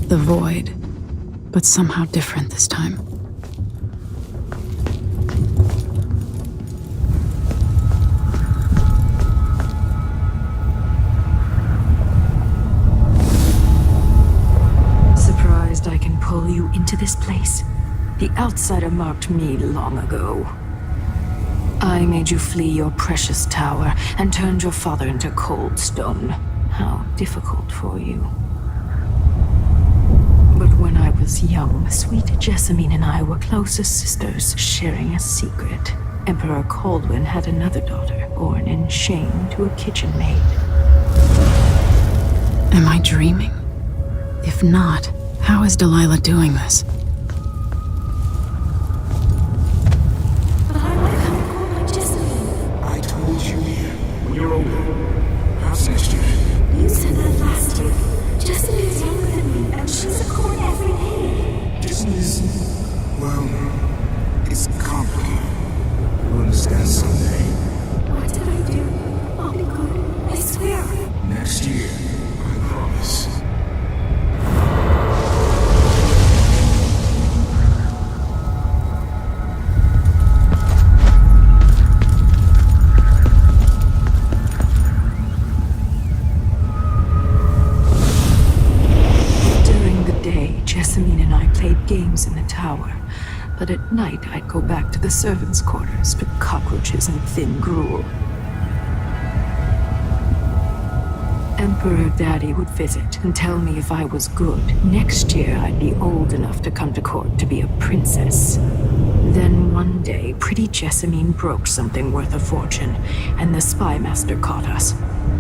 the void, but somehow different this time. Surprised I can pull you into this place? The outsider marked me long ago. I made you flee your precious tower and turned your father into cold stone. How difficult for you. But when I was young, sweet Jessamine and I were close as sisters, sharing a secret. Emperor Kaldwin had another daughter, born in shame to a kitchen maid. Am I dreaming? If not, how is Delilah doing this? I told you, when you're older, perhaps next year. You said that last year. Jessamine is younger than me, and she's a court every day. Disney is, well, it's complicated. You'll understand someday. What did I do? I'll be good. I swear. Next year, I promise. Jessamine and I played games in the tower, but at night I'd go back to the servants' quarters to cockroaches and thin gruel. Emperor Daddy would visit and tell me if I was good. Next year I'd be old enough to come to court to be a princess. Then one day, pretty Jessamine broke something worth a fortune, and the spy master caught us.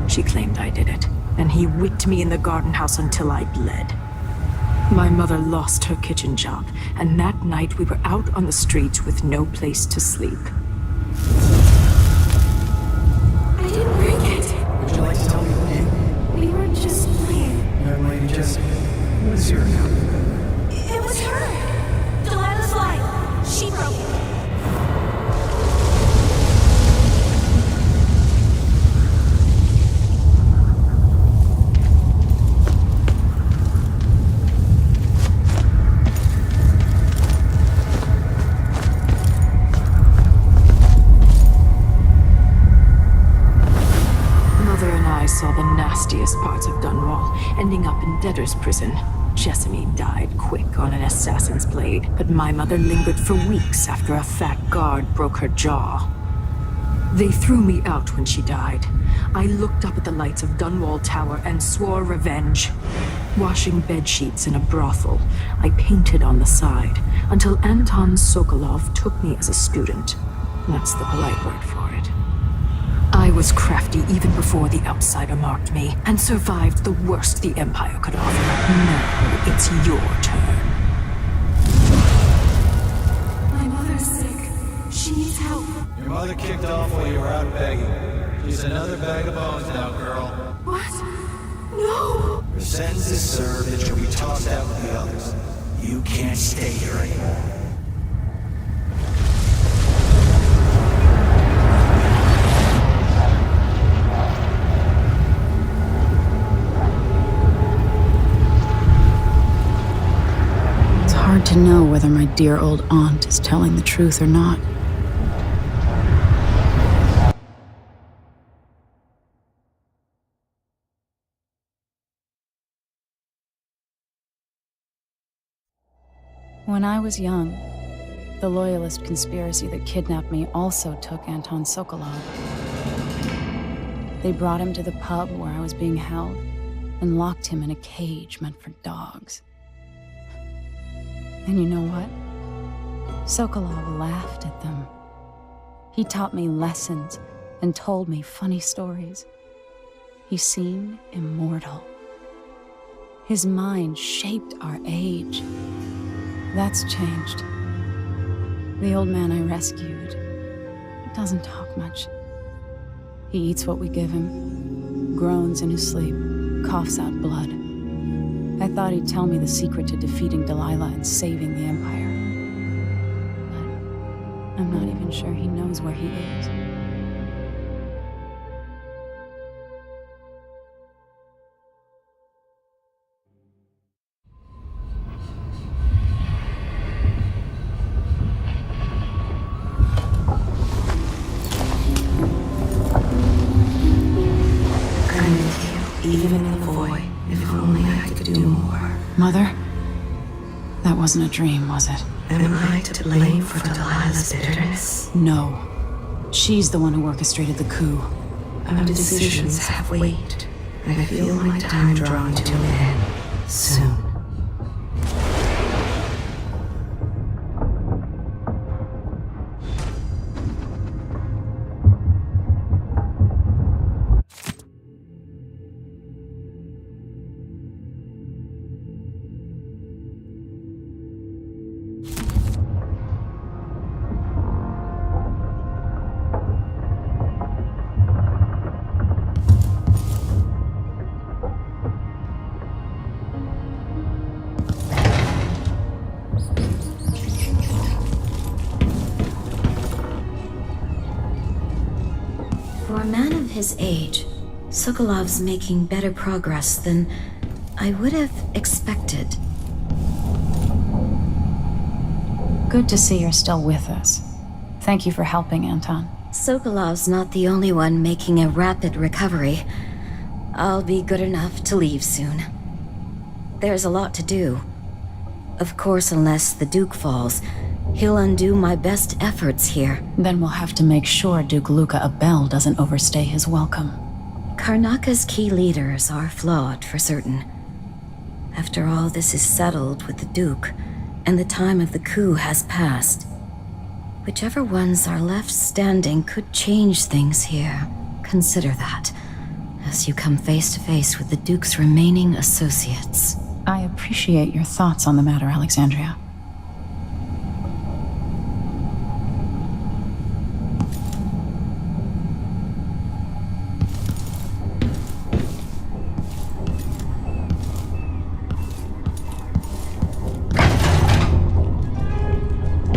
She claimed I did it, and he whipped me in the garden house until I bled. My mother lost her kitchen job, and that night we were out on the streets with no place to sleep. I didn't break it. Would you like to tell me who did? We were just playing. Young lady Jessamine, what is your account? It was her. Delilah's lie. She broke it. Saw the nastiest parts of Dunwall, ending up in debtor's prison. Jessamine died quick on an assassin's blade, but my mother lingered for weeks after a fat guard broke her jaw. They threw me out when she died. I looked up at the lights of Dunwall Tower and swore revenge. Washing bedsheets in a brothel, I painted on the side, until Anton Sokolov took me as a student. That's the polite word for it. I was crafty even before the outsider marked me, and survived the worst the Empire could offer. Now it's your turn. My mother's sick. She needs help. Your mother kicked off while you were out begging. She's another bag of bones now, girl. What? No! Your sentence is served and she'll be tossed out with the others. You can't stay here anymore. Hard to know whether my dear old aunt is telling the truth or not. When I was young, the loyalist conspiracy that kidnapped me also took Anton Sokolov. They brought him to the pub where I was being held and locked him in a cage meant for dogs. And you know what? Sokolov laughed at them. He taught me lessons and told me funny stories. He seemed immortal. His mind shaped our age. That's changed. The old man I rescued doesn't talk much. He eats what we give him, groans in his sleep, coughs out blood. I thought he'd tell me the secret to defeating Delilah and saving the Empire. But I'm not even sure he knows where he is. Mother? That wasn't a dream, was it? Am I to blame for Delilah's bitterness? No. She's the one who orchestrated the coup. Our decisions have weight. I feel my time drawing to an end soon. For a man of his age, Sokolov's making better progress than I would have expected. Good to see you're still with us. Thank you for helping, Anton. Sokolov's not the only one making a rapid recovery. I'll be good enough to leave soon. There's a lot to do. Of course, unless the Duke falls, he'll undo my best efforts here. Then we'll have to make sure Duke Luca Abel doesn't overstay his welcome. Karnaka's key leaders are flawed, for certain. After all this is settled with the Duke, and the time of the coup has passed, whichever ones are left standing could change things here. Consider that, as you come face to face with the Duke's remaining associates. I appreciate your thoughts on the matter, Alexandria.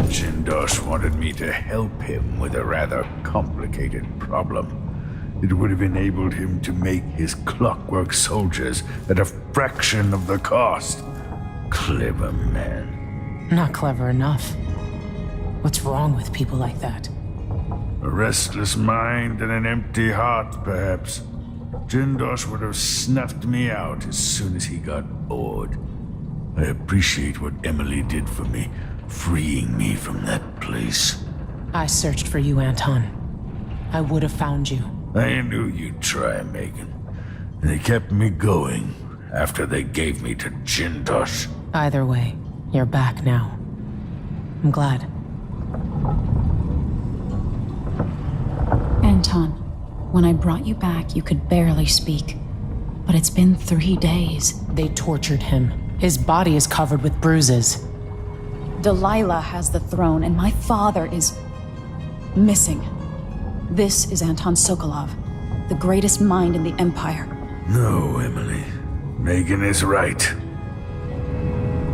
Jindosh wanted me to help him with a rather complicated problem. It would have enabled him to make his clockwork soldiers at a fraction of the cost. Clever man. Not clever enough. What's wrong with people like that? A restless mind and an empty heart, perhaps. Jindosh would have snuffed me out as soon as he got bored. I appreciate what Emily did for me, freeing me from that place. I searched for you, Anton. I would have found you. I knew you'd try, Megan. They kept me going after they gave me to Jindosh. Either way, you're back now. I'm glad. Anton, when I brought you back, you could barely speak. But it's been 3 days. They tortured him. His body is covered with bruises. Delilah has the throne, and my father is missing. This is Anton Sokolov, the greatest mind in the Empire. No, Emily. Megan is right.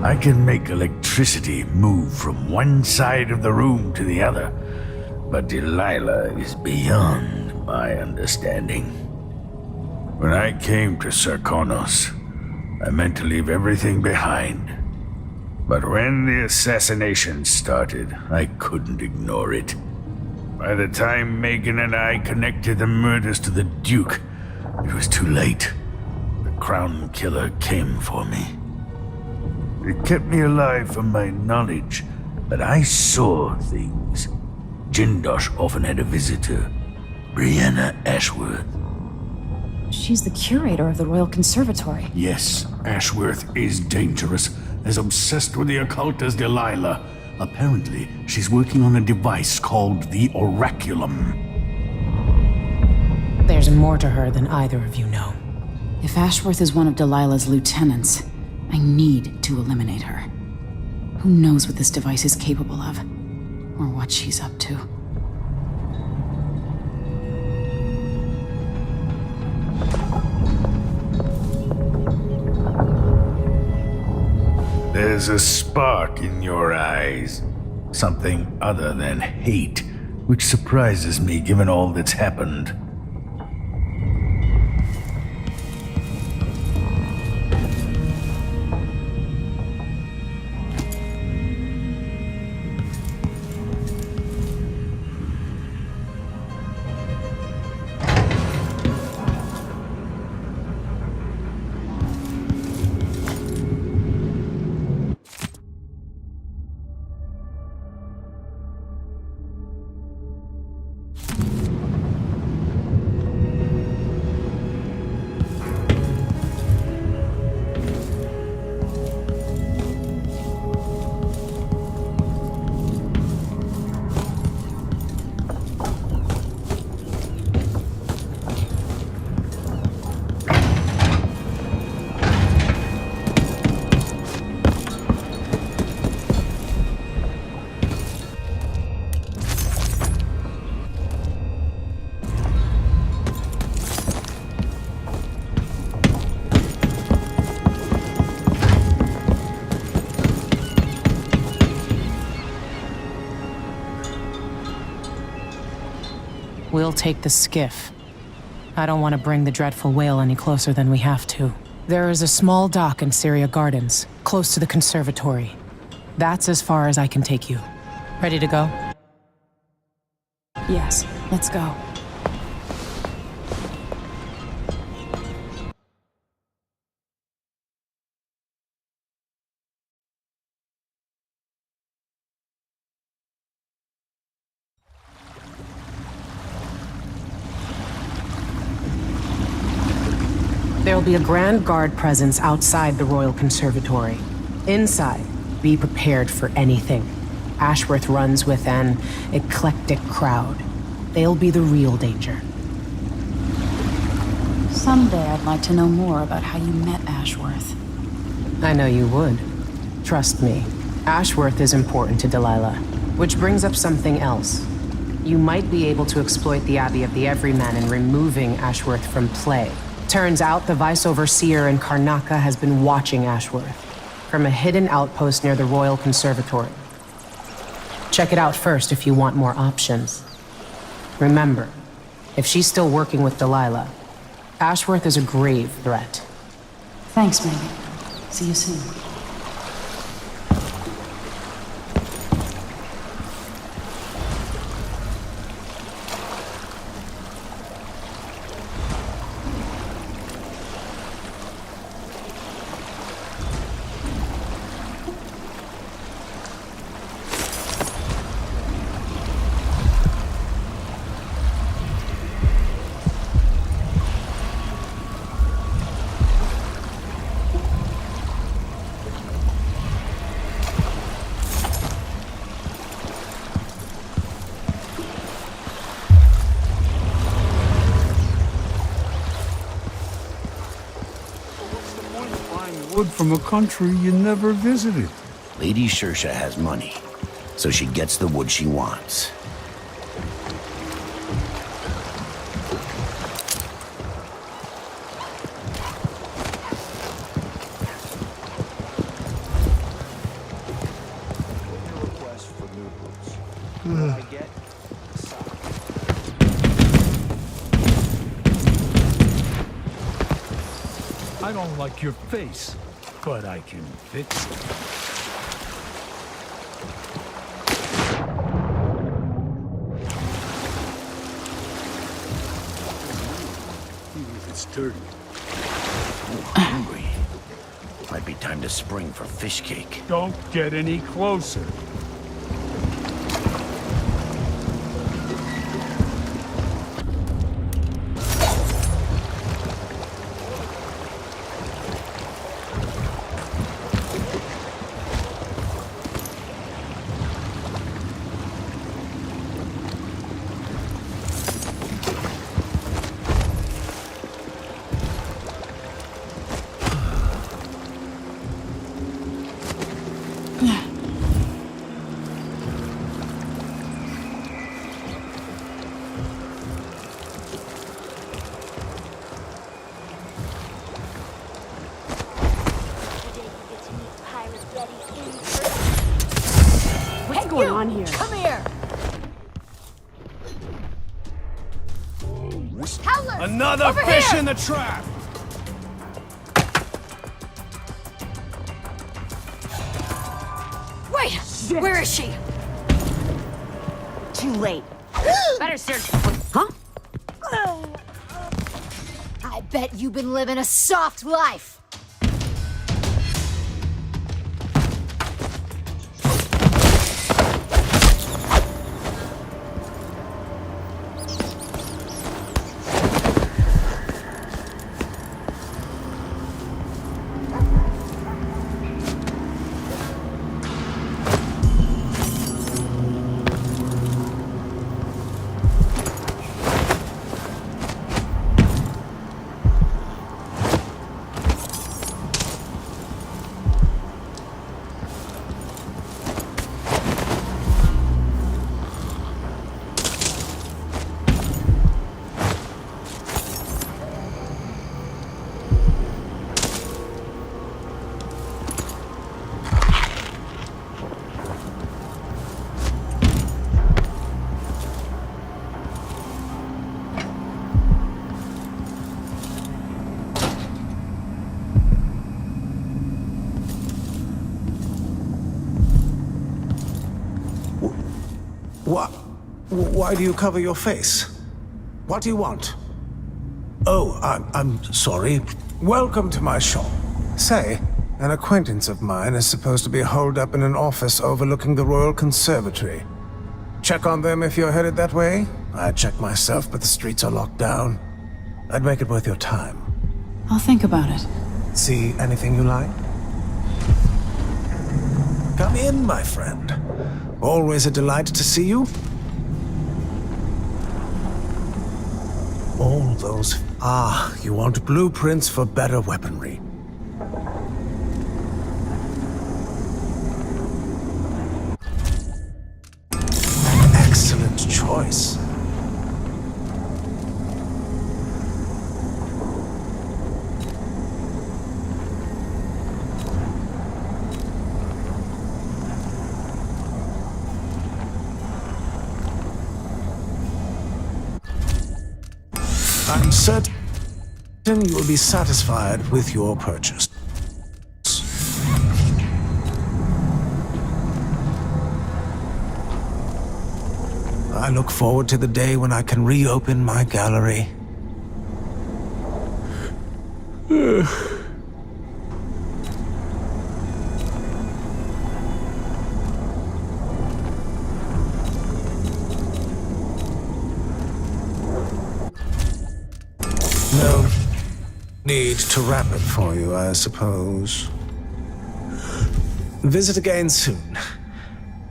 I can make electricity move from one side of the room to the other, but Delilah is beyond my understanding. When I came to Sarkonos, I meant to leave everything behind. But when the assassination started, I couldn't ignore it. By the time Megan and I connected the murders to the Duke, it was too late. The Crown Killer came for me. It kept me alive from my knowledge, but I saw things. Jindosh often had a visitor, Brianna Ashworth. She's the curator of the Royal Conservatory. Yes, Ashworth is dangerous, as obsessed with the occult as Delilah. Apparently, she's working on a device called the Oraculum. There's more to her than either of you know. If Ashworth is one of Delilah's lieutenants, I need to eliminate her. Who knows what this device is capable of, or what she's up to. There's a spark in your eyes. Something other than hate, which surprises me given all that's happened. We'll take the skiff. I don't want to bring the dreadful whale any closer than we have to. There is a small dock in Syria Gardens, close to the conservatory. That's as far as I can take you. Ready to go? Yes, let's go. There'll be a Grand Guard presence outside the Royal Conservatory. Inside, be prepared for anything. Ashworth runs with an eclectic crowd. They'll be the real danger. Someday I'd like to know more about how you met Ashworth. I know you would. Trust me. Ashworth is important to Delilah. Which brings up something else. You might be able to exploit the Abbey of the Everyman in removing Ashworth from play. Turns out the Vice Overseer in Karnaca has been watching Ashworth from a hidden outpost near the Royal Conservatory. Check it out first if you want more options. Remember, if she's still working with Delilah, Ashworth is a grave threat. Thanks, Megan. See you soon. Wood from a country you never visited. Lady Shersha has money, so she gets the wood she wants. I don't like your face, but I can fix it. Even if it's dirty. Oh, hungry. Might be time to spring for fish cake. Don't get any closer. What's going on here? Come here! Howler! Another Over fish here! in the trap! Wait! Where is she? Too late. Better search. Huh? I bet you've been living a soft life. Why do you cover your face? What do you want? Oh, I'm sorry. Welcome to my shop. Say, an acquaintance of mine is supposed to be holed up in an office overlooking the Royal Conservatory. Check on them if you're headed that way. I'd check myself, but the streets are locked down. I'd make it worth your time. I'll think about it. See anything you like? Come in, my friend. Always a delight to see you. All those... Ah, you want blueprints for better weaponry. Excellent choice. I'm certain you will be satisfied with your purchase. I look forward to the day when I can reopen my gallery. No need to wrap it for you, I suppose. Visit again soon,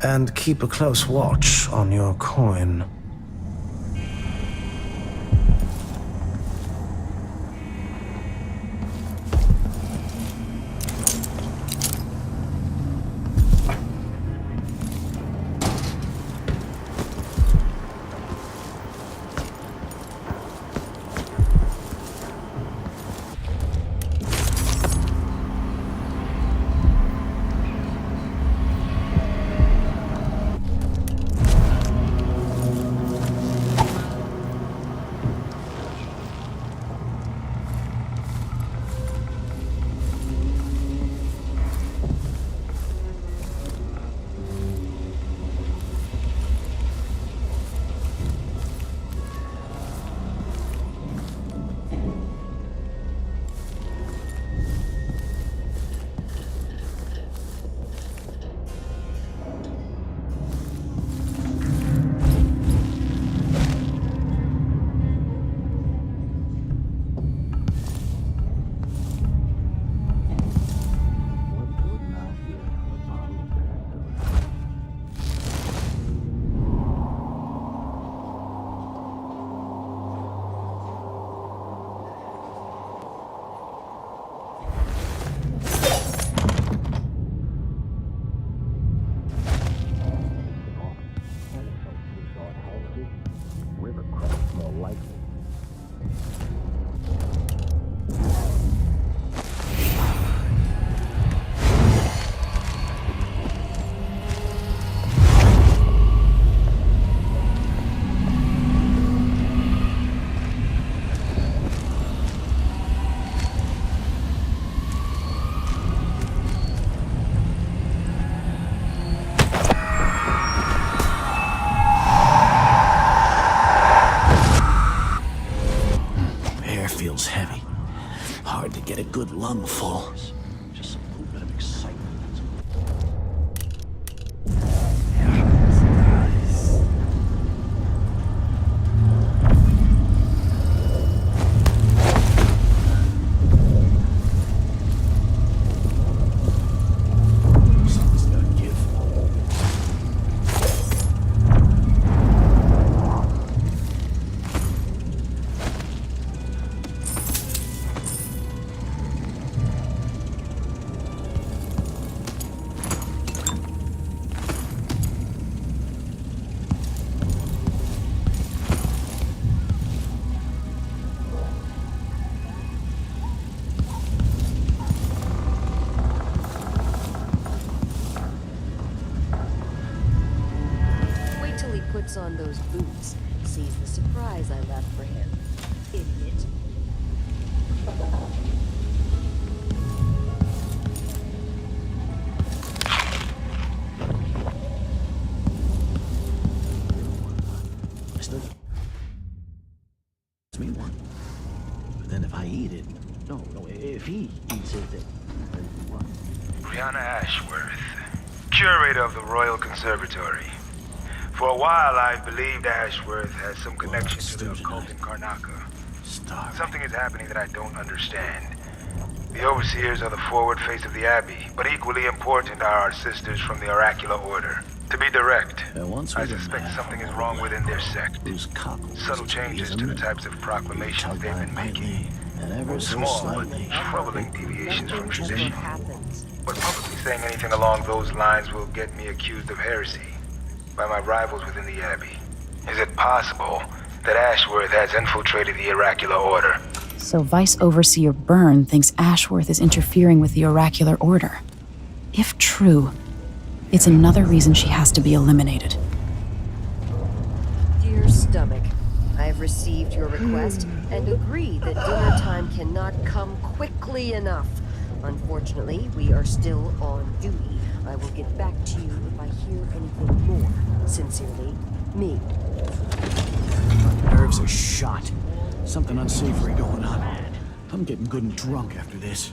and keep a close watch on your coin. Feels heavy. Hard to get a good lungful. Just a little bit of excitement. Something's gotta give. Puts on those boots, sees the surprise I left for him. Idiot. Brianna Ashworth, curator of the Royal Conservatory. For a while, I've believed Ashworth has some connection to the occult in Karnaca. Something is happening that I don't understand. The overseers are the forward face of the Abbey, but equally important are our sisters from the Oracular Order. To be direct, I suspect something is wrong within their sect. Subtle changes to the types of proclamations they've been making. Small but troubling deviations from tradition. But publicly saying anything along those lines will get me accused of heresy by my rivals within the Abbey. Is it possible that Ashworth has infiltrated the Oracular Order? So Vice Overseer Byrne thinks Ashworth is interfering with the Oracular Order. If true, it's another reason she has to be eliminated. Dear Stomach, I have received your request and agree that dinner time cannot come quickly enough. Unfortunately, we are still on duty. I will get back to you if I hear anything more. Sincerely, me. My nerves are shot. Something unsavory going on. I'm getting good and drunk after this.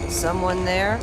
Someone there?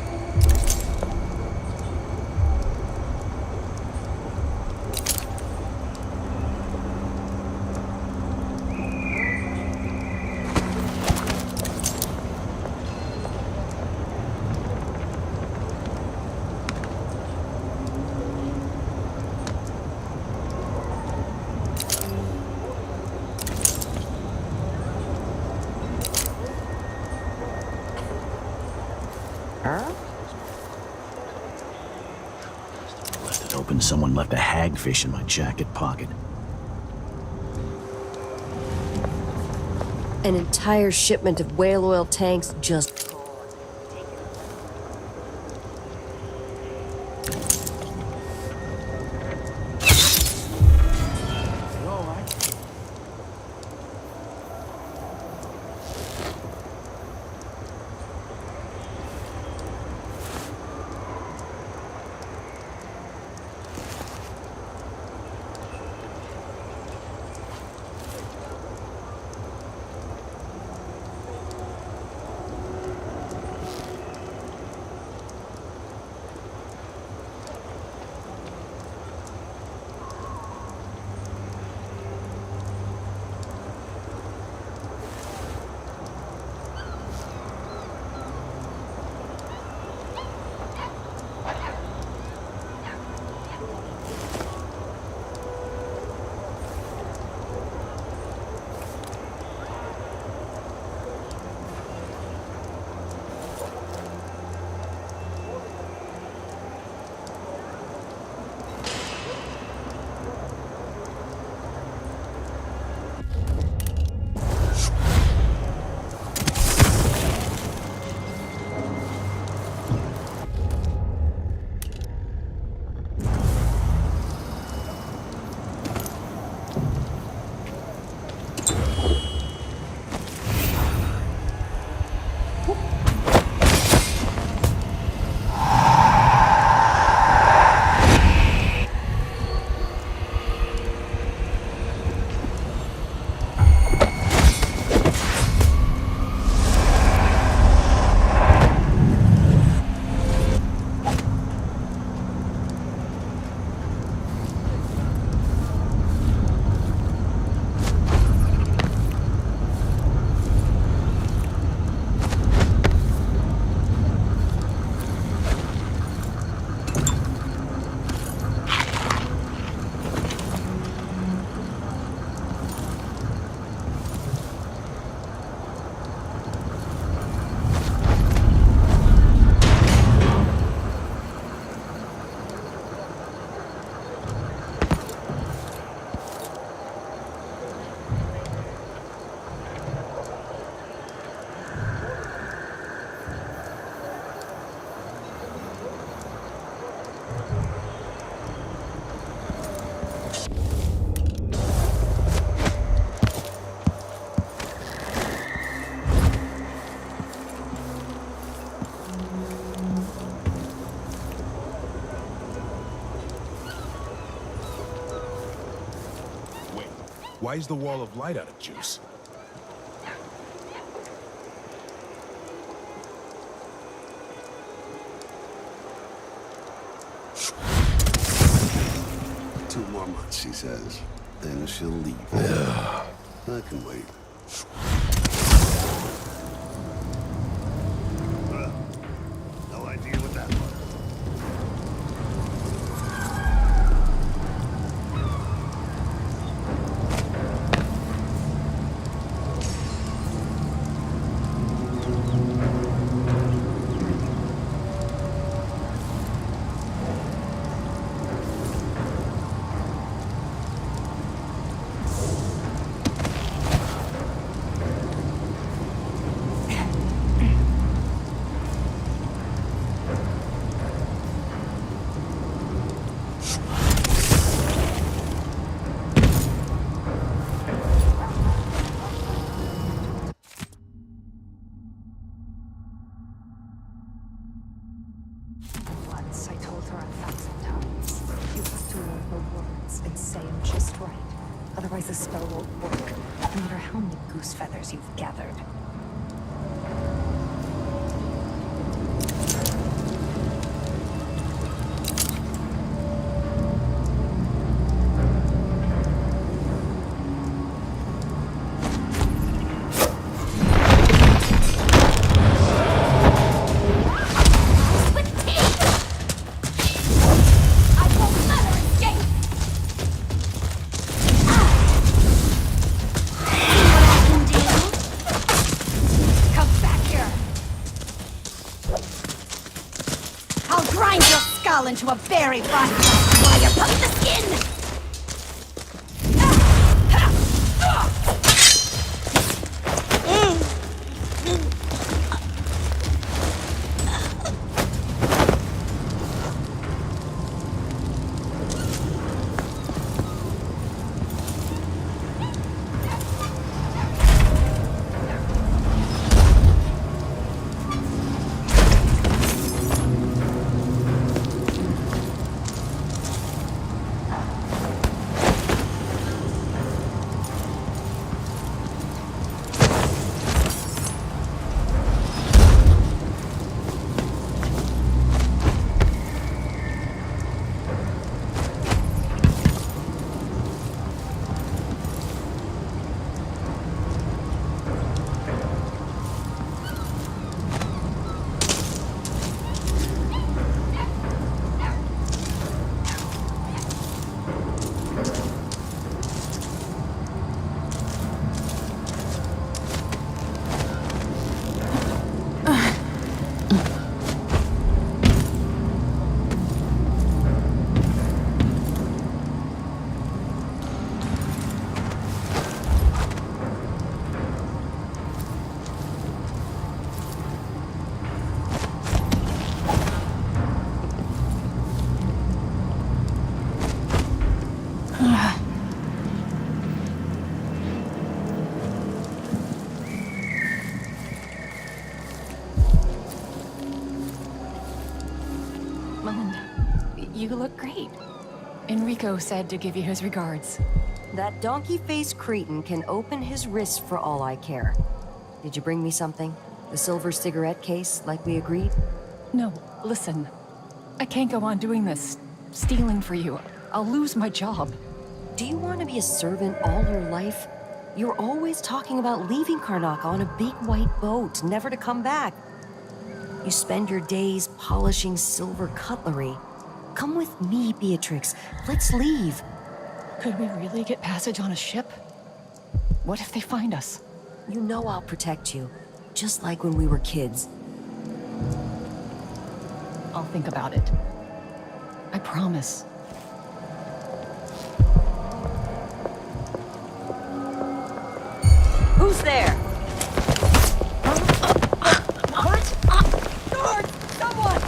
Left it open. Someone left a hagfish in my jacket pocket. An entire shipment of whale oil tanks just Why is the wall of light out of juice? Two more months, she says. Then she'll leave. I can wait. No idea what that was. Once I told her 1,000 times. You have to learn her words and say them just right. Otherwise the spell won't work, no matter how many goose feathers you've gathered. Into a berry bun while you pump the skin! You look great. Enrico said to give you his regards. That donkey-faced cretin can open his wrist for all I care. Did you bring me something? The silver cigarette case, like we agreed? No, listen. I can't go on doing this, stealing for you. I'll lose my job. Do you want to be a servant all your life? You're always talking about leaving Karnak on a big white boat, never to come back. You spend your days polishing silver cutlery. Come with me, Beatrix. Let's leave. Could we really get passage on a ship? What if they find us? You know I'll protect you, just like when we were kids. I'll think about it. I promise. Who's there? What? Guard! Someone!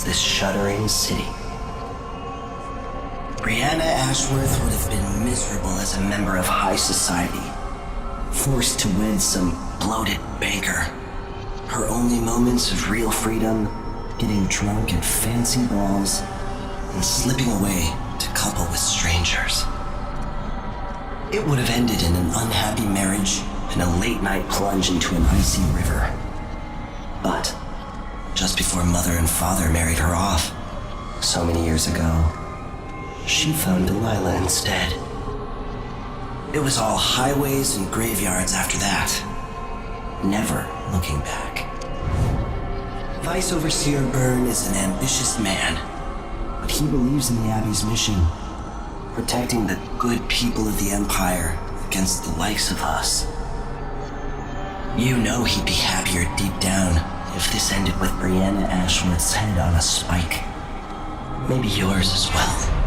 against this shuddering city. Brianna Ashworth would have been miserable as a member of high society, forced to wed some bloated banker. Her only moments of real freedom, getting drunk at fancy balls and slipping away to couple with strangers. It would have ended in an unhappy marriage and a late-night plunge into an icy river. But just before Mother and Father married her off, so many years ago, she found Delilah instead. It was all highways and graveyards after that, never looking back. Vice Overseer Byrne is an ambitious man, but he believes in the Abbey's mission, protecting the good people of the Empire against the likes of us. You know he'd be happier deep down if this ended with Brianna Ashworth's head on a spike. Maybe yours as well.